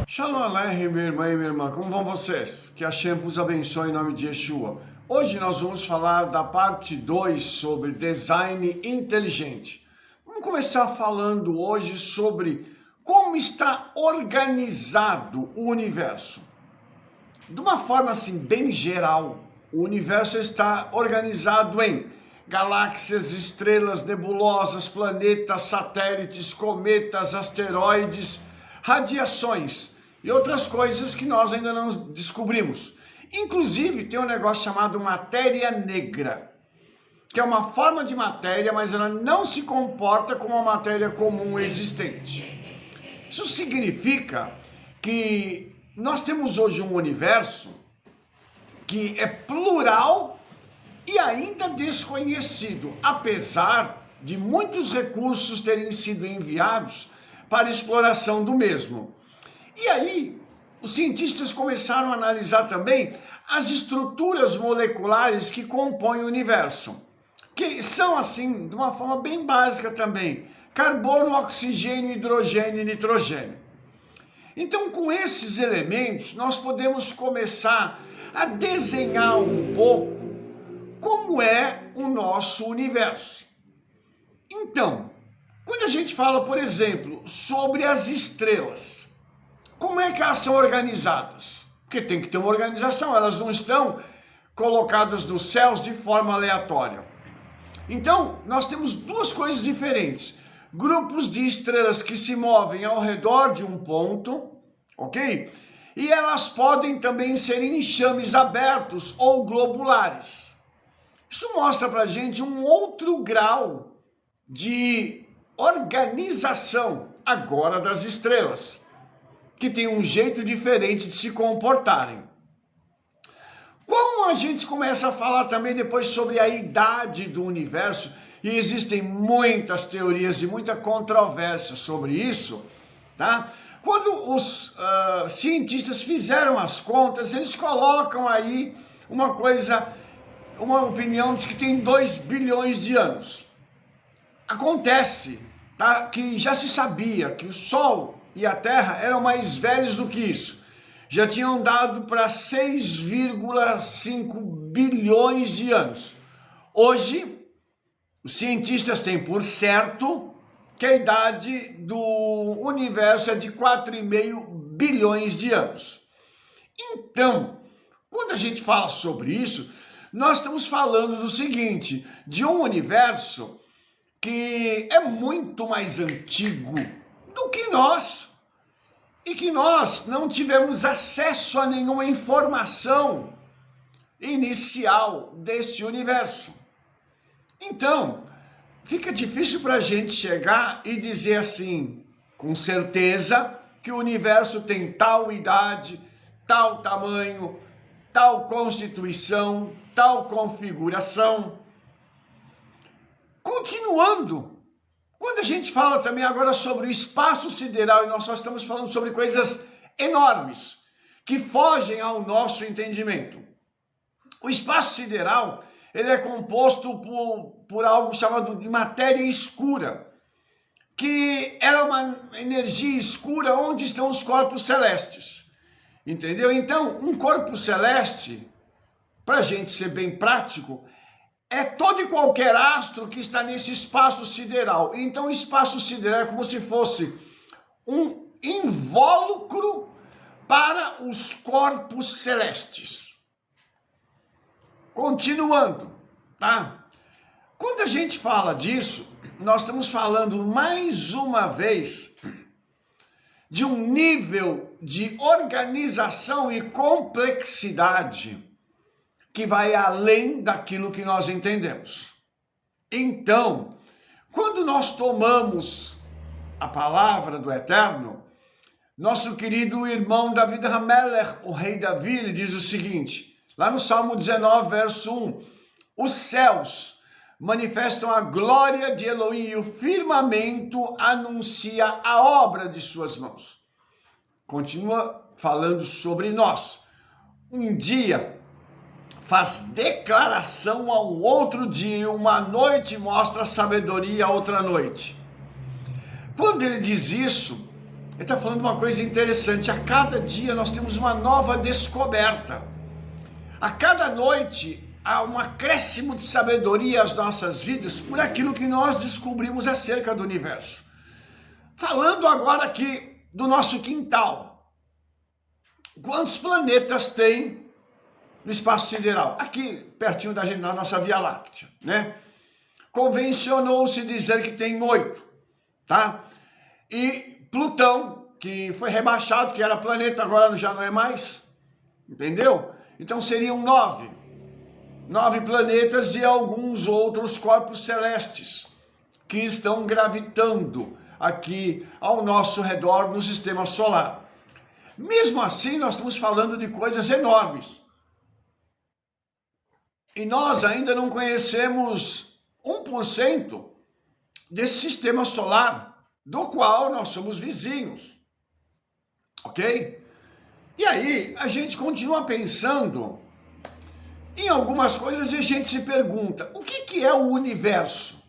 Shalom Aleichem, minha irmã e minha irmã, como vão vocês? Que Hashem vos abençoe em nome de Yeshua. Hoje nós vamos falar da parte 2 sobre design inteligente. Vamos começar falando hoje sobre como está organizado o universo. De uma forma assim bem geral, o universo está organizado em galáxias, estrelas, nebulosas, planetas, satélites, cometas, asteroides, radiações e outras coisas que nós ainda não descobrimos. Inclusive tem um negócio chamado matéria negra, que é uma forma de matéria, mas ela não se comporta como uma matéria comum existente. Isso significa que nós temos hoje um universo que é plural e ainda desconhecido, apesar de muitos recursos terem sido enviados para exploração do mesmo. E aí, os cientistas começaram a analisar também as estruturas moleculares que compõem o universo, que são assim, de uma forma bem básica também, carbono, oxigênio, hidrogênio e nitrogênio. Então, com esses elementos, nós podemos começar a desenhar um pouco como é o nosso universo. Então, quando a gente fala, por exemplo, sobre as estrelas, como é que elas são organizadas? Porque tem que ter uma organização, elas não estão colocadas nos céus de forma aleatória. Então, nós temos duas coisas diferentes. Grupos de estrelas que se movem ao redor de um ponto, ok? E elas podem também ser enxames abertos ou globulares. Isso mostra pra gente um outro grau de organização agora das estrelas, que tem um jeito diferente de se comportarem. Como a gente começa a falar também depois sobre a idade do universo, e existem muitas teorias e muita controvérsia sobre isso, tá? Quando os cientistas fizeram as contas, eles colocam aí uma opinião de que tem 2 bilhões de anos. Acontece, tá, que já se sabia que o Sol e a Terra eram mais velhos do que isso. Já tinham dado para 6,5 bilhões de anos. Hoje, os cientistas têm por certo que a idade do universo é de 4,5 bilhões de anos. Então, quando a gente fala sobre isso, nós estamos falando do seguinte, de um universo que é muito mais antigo do que nós, e que nós não tivemos acesso a nenhuma informação inicial deste universo. Então, fica difícil para a gente chegar e dizer assim, com certeza, que o universo tem tal idade, tal tamanho, tal constituição, tal configuração. Continuando, quando a gente fala também agora sobre o espaço sideral, e nós só estamos falando sobre coisas enormes, que fogem ao nosso entendimento. O espaço sideral, ele é composto por algo chamado de matéria escura, que é uma energia escura onde estão os corpos celestes. Entendeu? Então, um corpo celeste, para a gente ser bem prático, é todo e qualquer astro que está nesse espaço sideral. Então, o espaço sideral é como se fosse um invólucro para os corpos celestes. Continuando, tá? Quando a gente fala disso, nós estamos falando mais uma vez de um nível de organização e complexidade que vai além daquilo que nós entendemos. Então, quando nós tomamos a palavra do Eterno, nosso querido irmão David Hamelech, o rei Davi, ele diz o seguinte, lá no Salmo 19, verso 1, os céus manifestam a glória de Elohim e o firmamento anuncia a obra de suas mãos. Continua falando sobre nós. Um dia faz declaração a um outro dia, uma noite mostra sabedoria a outra noite. Quando ele diz isso, Ele está falando uma coisa interessante. A cada dia nós temos uma nova descoberta. A cada noite há um acréscimo de sabedoria às nossas vidas por aquilo que nós descobrimos acerca do universo. Falando agora aqui do nosso quintal. Quantos planetas tem no espaço sideral? Aqui, pertinho da gente, na nossa Via Láctea, né? Convencionou-se dizer que tem 8, tá? E Plutão, que foi rebaixado, que era planeta, agora já não é mais, entendeu? Então seriam 9 planetas e alguns outros corpos celestes que estão gravitando aqui ao nosso redor no sistema solar. Mesmo assim, nós estamos falando de coisas enormes. E nós ainda não conhecemos 1% desse sistema solar, do qual nós somos vizinhos, ok? E aí a gente continua pensando em algumas coisas e a gente se pergunta, o que é o universo?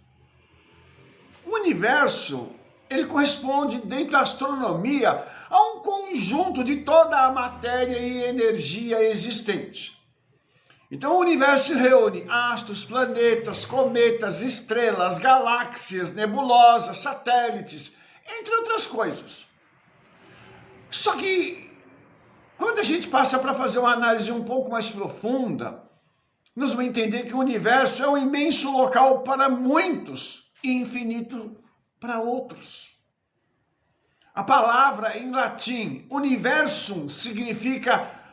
O universo, ele corresponde dentro da astronomia a um conjunto de toda a matéria e energia existente. Então o universo reúne astros, planetas, cometas, estrelas, galáxias, nebulosas, satélites, entre outras coisas. Só que quando a gente passa para fazer uma análise um pouco mais profunda, nós vamos entender que o universo é um imenso local para muitos e infinito para outros. A palavra em latim, universum, significa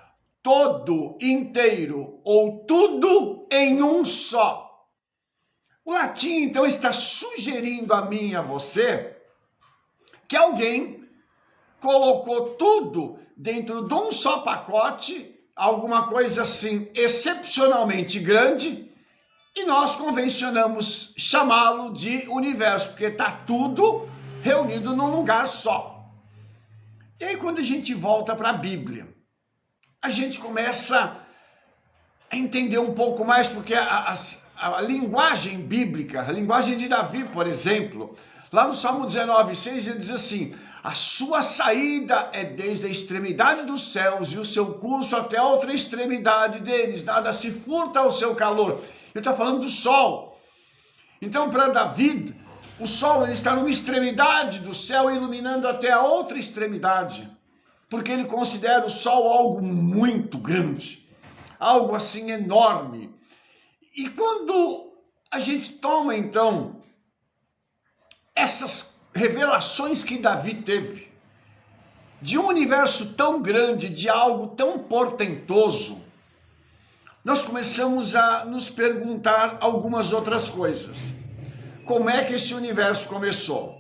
todo, inteiro, ou tudo em um só. O latim, então, está sugerindo a mim e a você que alguém colocou tudo dentro de um só pacote, alguma coisa assim excepcionalmente grande, e nós convencionamos chamá-lo de universo, porque está tudo reunido num lugar só. E aí, quando a gente volta para a Bíblia, a gente começa a entender um pouco mais, porque a linguagem bíblica, a linguagem de Davi, por exemplo, lá no Salmo 19:6, ele diz assim, a sua saída é desde a extremidade dos céus e o seu curso até a outra extremidade deles, nada se furta ao seu calor. Ele está falando do sol. Então, para Davi, o sol ele está numa extremidade do céu, iluminando até a outra extremidade, porque ele considera o sol algo muito grande, algo assim enorme. E quando a gente toma, então, essas revelações que Davi teve, de um universo tão grande, de algo tão portentoso, nós começamos a nos perguntar algumas outras coisas. Como é que esse universo começou?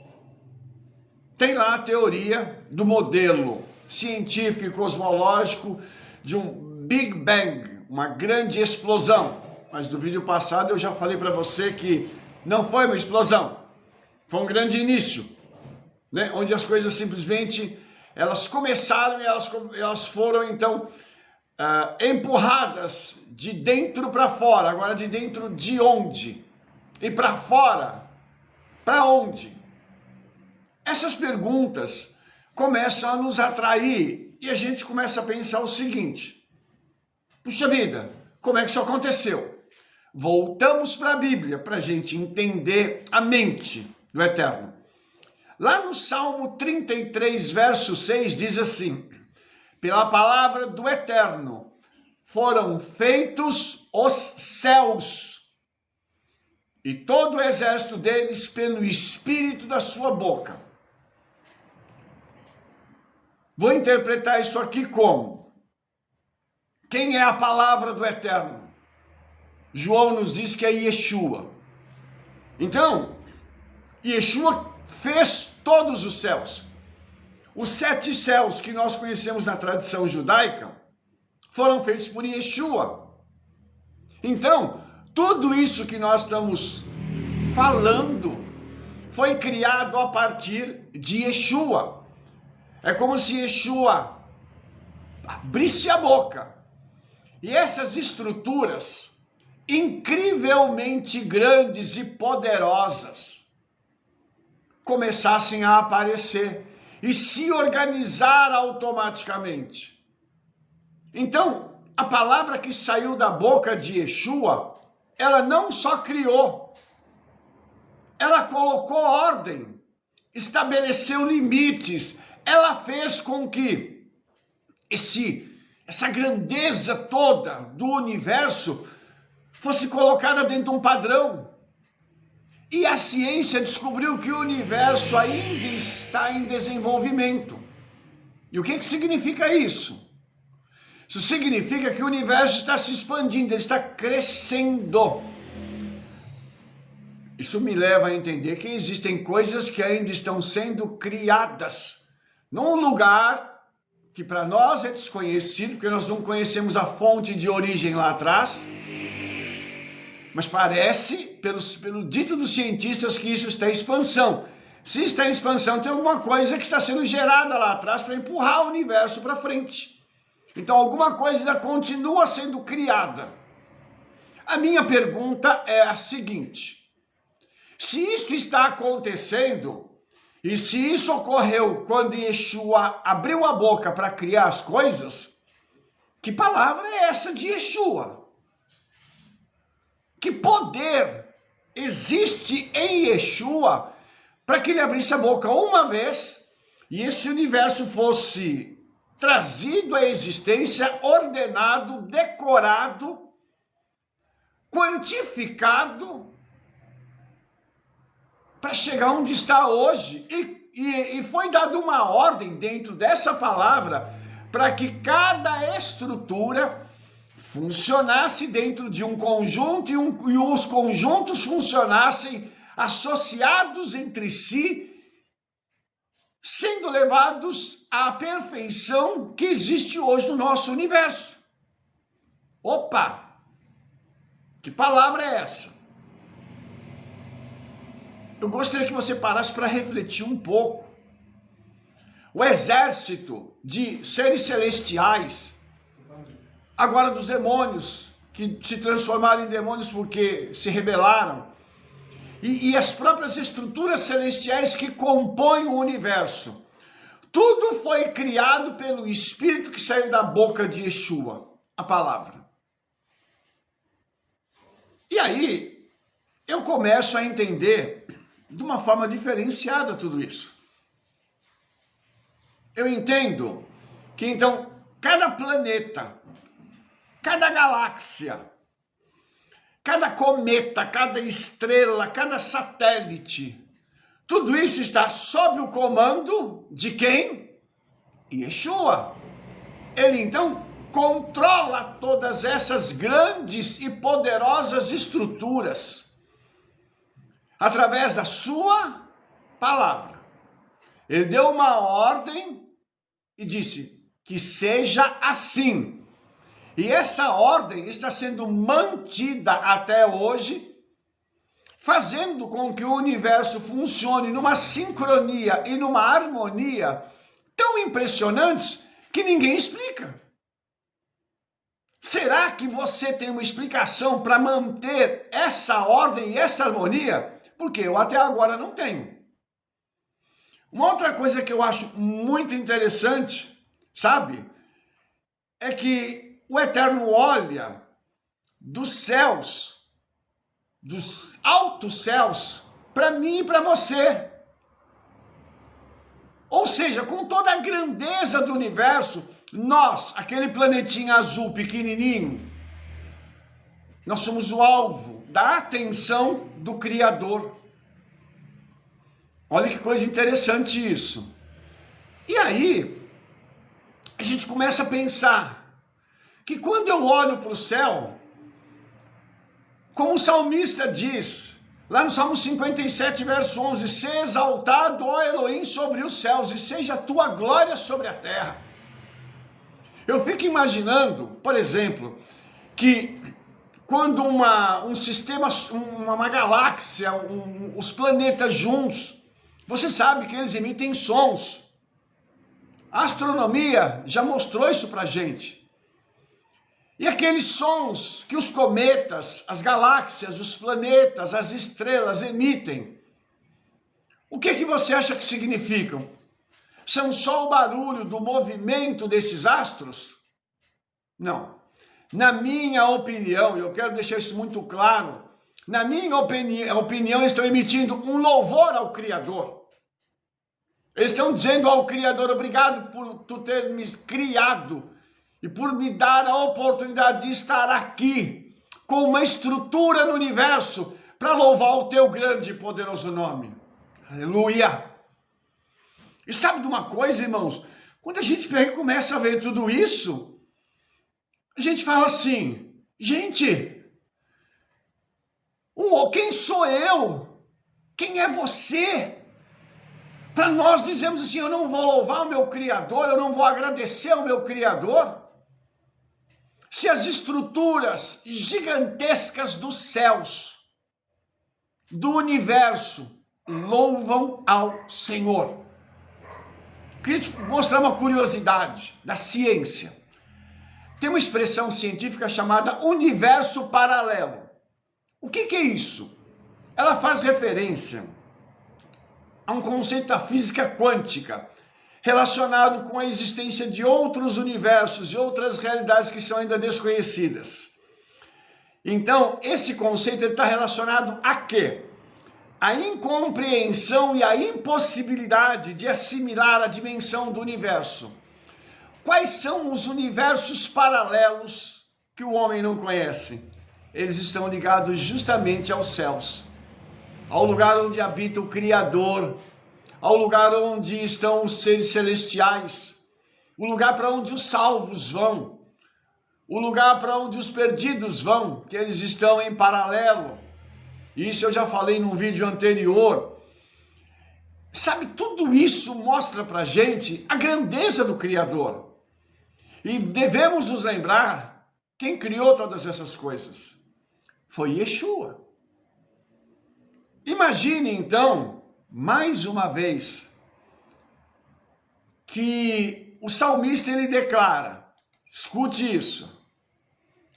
Tem lá a teoria do modelo científico e cosmológico de um Big Bang, uma grande explosão. Mas no vídeo passado eu já falei para você que não foi uma explosão, foi um grande início, né? Onde as coisas simplesmente elas começaram e elas foram então empurradas de dentro para fora. Agora, de dentro de onde? E para fora, para onde? Essas perguntas começam a nos atrair e a gente começa a pensar o seguinte, puxa vida, como é que isso aconteceu? Voltamos para a Bíblia para a gente entender a mente do Eterno. Lá no Salmo 33, verso 6, diz assim, pela palavra do Eterno foram feitos os céus e todo o exército deles pelo espírito da sua boca. Vou interpretar isso aqui como, quem é a palavra do Eterno? João nos diz que é Yeshua. Então, Yeshua fez todos os céus. Os 7 céus que nós conhecemos na tradição judaica foram feitos por Yeshua. Então, tudo isso que nós estamos falando foi criado a partir de Yeshua. É como se Yeshua abrisse a boca e essas estruturas incrivelmente grandes e poderosas começassem a aparecer. e se organizar automaticamente. Então, a palavra que saiu da boca de Yeshua, ela não só criou, ela colocou ordem, estabeleceu limites, ela fez com que essa grandeza toda do universo fosse colocada dentro de um padrão. E a ciência descobriu que o universo ainda está em desenvolvimento. E o que significa isso? Isso significa que o universo está se expandindo, ele está crescendo. Isso me leva a entender que existem coisas que ainda estão sendo criadas num lugar que para nós é desconhecido, porque nós não conhecemos a fonte de origem lá atrás. Mas parece, pelo dito dos cientistas, que isso está em expansão. Se está em expansão, tem alguma coisa que está sendo gerada lá atrás para empurrar o universo para frente. Então, alguma coisa ainda continua sendo criada. A minha pergunta é a seguinte: se isso está acontecendo, e se isso ocorreu quando Yeshua abriu a boca para criar as coisas, que palavra é essa de Yeshua? Que poder existe em Yeshua para que ele abrisse a boca uma vez e esse universo fosse trazido à existência, ordenado, decorado, quantificado para chegar onde está hoje. E foi dada uma ordem dentro dessa palavra para que cada estrutura funcionasse dentro de um conjunto e os conjuntos funcionassem associados entre si, sendo levados à perfeição que existe hoje no nosso universo. Opa! Que palavra é essa? Eu gostaria que você parasse para refletir um pouco. O exército de seres celestiais, agora dos demônios, que se transformaram em demônios porque se rebelaram, e as próprias estruturas celestiais que compõem o universo, tudo foi criado pelo Espírito que saiu da boca de Yeshua, a palavra. E aí, eu começo a entender de uma forma diferenciada tudo isso. Eu entendo que então, cada planeta, cada galáxia, cada cometa, cada estrela, cada satélite, tudo isso está sob o comando de quem? Yeshua. Ele então controla todas essas grandes e poderosas estruturas através da sua palavra. Ele deu uma ordem e disse que seja assim. E essa ordem está sendo mantida até hoje, fazendo com que o universo funcione numa sincronia e numa harmonia tão impressionantes que ninguém explica. Será que você tem uma explicação para manter essa ordem e essa harmonia? Porque eu até agora não tenho. Uma outra coisa que eu acho muito interessante, sabe? É que o Eterno olha dos céus, dos altos céus, para mim e para você. Ou seja, com toda a grandeza do universo, nós, aquele planetinha azul pequenininho, nós somos o alvo da atenção do Criador. Olha que coisa interessante isso. E aí, a gente começa a pensar que quando eu olho para o céu, como o salmista diz, lá no Salmo 57, verso 11, "Seja exaltado, ó Elohim, sobre os céus, e seja a tua glória sobre a terra." Eu fico imaginando, por exemplo, que quando um sistema, uma galáxia, os planetas juntos, você sabe que eles emitem sons. A astronomia já mostrou isso pra gente. E aqueles sons que os cometas, as galáxias, os planetas, as estrelas emitem, o que você acha que significam? São só o barulho do movimento desses astros? Não. Na minha opinião, e eu quero deixar isso muito claro, na minha opinião, eles estão emitindo um louvor ao Criador. Eles estão dizendo ao Criador, obrigado por tu ter me criado e por me dar a oportunidade de estar aqui com uma estrutura no universo para louvar o teu grande e poderoso nome. Aleluia! E sabe de uma coisa, irmãos? Quando a gente começa a ver tudo isso, a gente fala assim, gente, quem sou eu? Quem é você? Para nós dizemos assim, eu não vou louvar o meu Criador, eu não vou agradecer ao meu Criador. Se as estruturas gigantescas dos céus, do universo, louvam ao Senhor. Queria te mostrar uma curiosidade da ciência. Tem uma expressão científica chamada universo paralelo. O que é isso? Ela faz referência a um conceito da física quântica relacionado com a existência de outros universos e outras realidades que são ainda desconhecidas. Então, esse conceito está relacionado a quê? A incompreensão e a impossibilidade de assimilar a dimensão do universo. Quais são os universos paralelos que o homem não conhece? Eles estão ligados justamente aos céus, ao lugar onde habita o Criador, ao lugar onde estão os seres celestiais, o lugar para onde os salvos vão, o lugar para onde os perdidos vão, que eles estão em paralelo. Isso eu já falei num vídeo anterior. Sabe, tudo isso mostra para a gente a grandeza do Criador. E devemos nos lembrar, quem criou todas essas coisas? Foi Yeshua. Imagine então, mais uma vez, que o salmista ele declara, escute isso,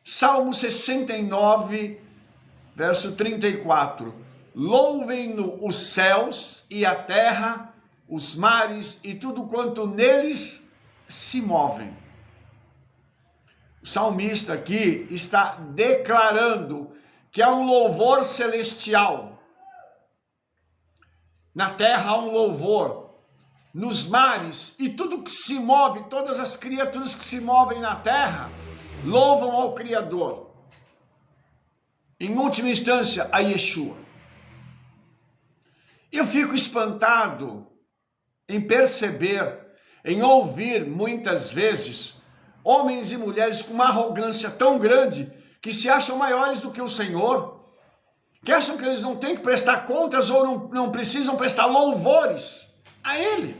Salmo 69, verso 34, louvem-no os céus e a terra, os mares e tudo quanto neles se movem. O salmista aqui está declarando que há um louvor celestial. Na terra há um louvor, nos mares e tudo que se move, todas as criaturas que se movem na terra, louvam ao Criador. Em última instância, a Yeshua. Eu fico espantado em perceber, em ouvir muitas vezes, homens e mulheres com uma arrogância tão grande, que se acham maiores do que o Senhor, que acham que eles não têm que prestar contas ou não precisam prestar louvores a Ele.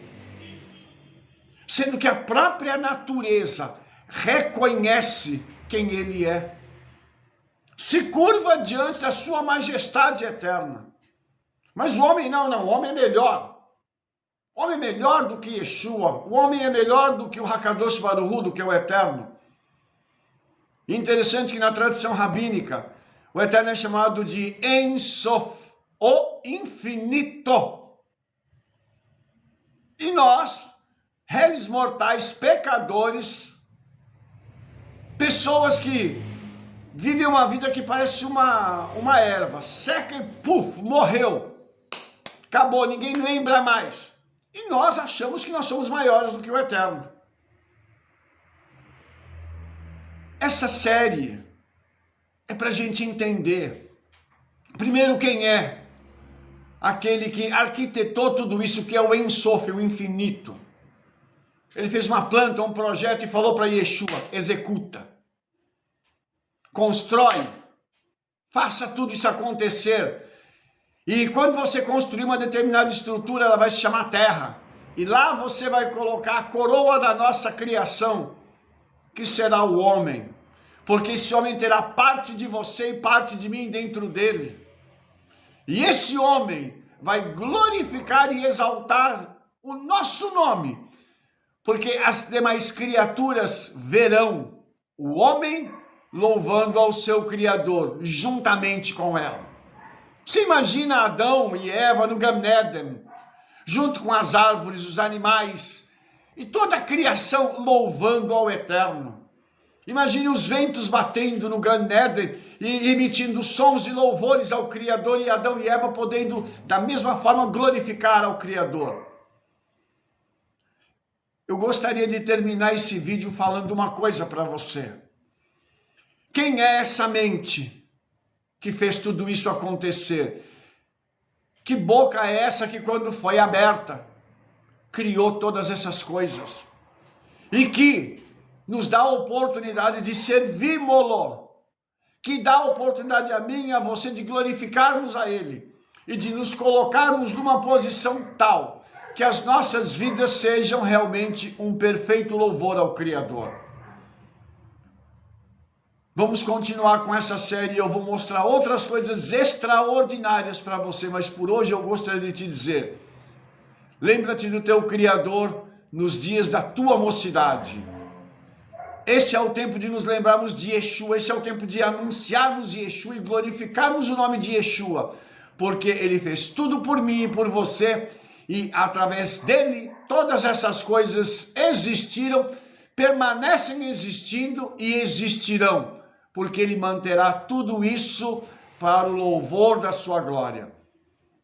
Sendo que a própria natureza reconhece quem Ele é. Se curva diante da sua majestade eterna. Mas o homem não, o homem é melhor. O homem é melhor do que Yeshua. O homem é melhor do que o Hakadosh Baruch Hu, do que o Eterno. E interessante que na tradição rabínica, o Eterno é chamado de Ein Sof, o infinito. E nós, réis mortais, pecadores, pessoas que vivem uma vida que parece uma erva, seca e puf, morreu. Acabou, ninguém lembra mais. E nós achamos que nós somos maiores do que o Eterno. Essa série é para a gente entender, primeiro, quem é aquele que arquitetou tudo isso, que é o Ein Sof, o infinito. Ele fez uma planta, um projeto e falou para Yeshua, executa, constrói, faça tudo isso acontecer. E quando você construir uma determinada estrutura, ela vai se chamar terra. E lá você vai colocar a coroa da nossa criação, que será o homem. Porque esse homem terá parte de você e parte de mim dentro dele. E esse homem vai glorificar e exaltar o nosso nome. Porque as demais criaturas verão o homem louvando ao seu Criador, juntamente com ela. Você imagina Adão e Eva no Gan Eden, junto com as árvores, os animais e toda a criação louvando ao Eterno. Imagine os ventos batendo no Gan Eden e emitindo sons de louvores ao Criador, e Adão e Eva podendo da mesma forma glorificar ao Criador. Eu gostaria de terminar esse vídeo falando uma coisa para você. Quem é essa mente que fez tudo isso acontecer? Que boca é essa que, quando foi aberta, criou todas essas coisas? E que nos dá a oportunidade de servi-lo, que dá a oportunidade a mim e a você de glorificarmos a Ele e de nos colocarmos numa posição tal que as nossas vidas sejam realmente um perfeito louvor ao Criador. Vamos continuar com essa série, eu vou mostrar outras coisas extraordinárias para você, mas por hoje eu gostaria de te dizer, lembra-te do teu Criador nos dias da tua mocidade. Esse é o tempo de nos lembrarmos de Yeshua, esse é o tempo de anunciarmos Yeshua e glorificarmos o nome de Yeshua, porque Ele fez tudo por mim e por você, e através dele todas essas coisas existiram, permanecem existindo e existirão, porque Ele manterá tudo isso para o louvor da sua glória.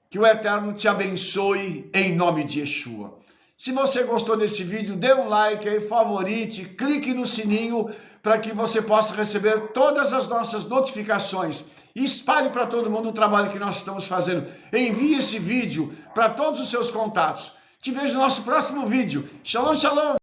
Que o Eterno te abençoe em nome de Yeshua. Se você gostou desse vídeo, dê um like aí, favorite, clique no sininho para que você possa receber todas as nossas notificações. E espalhe para todo mundo o trabalho que nós estamos fazendo. Envie esse vídeo para todos os seus contatos. Te vejo no nosso próximo vídeo. Shalom, shalom!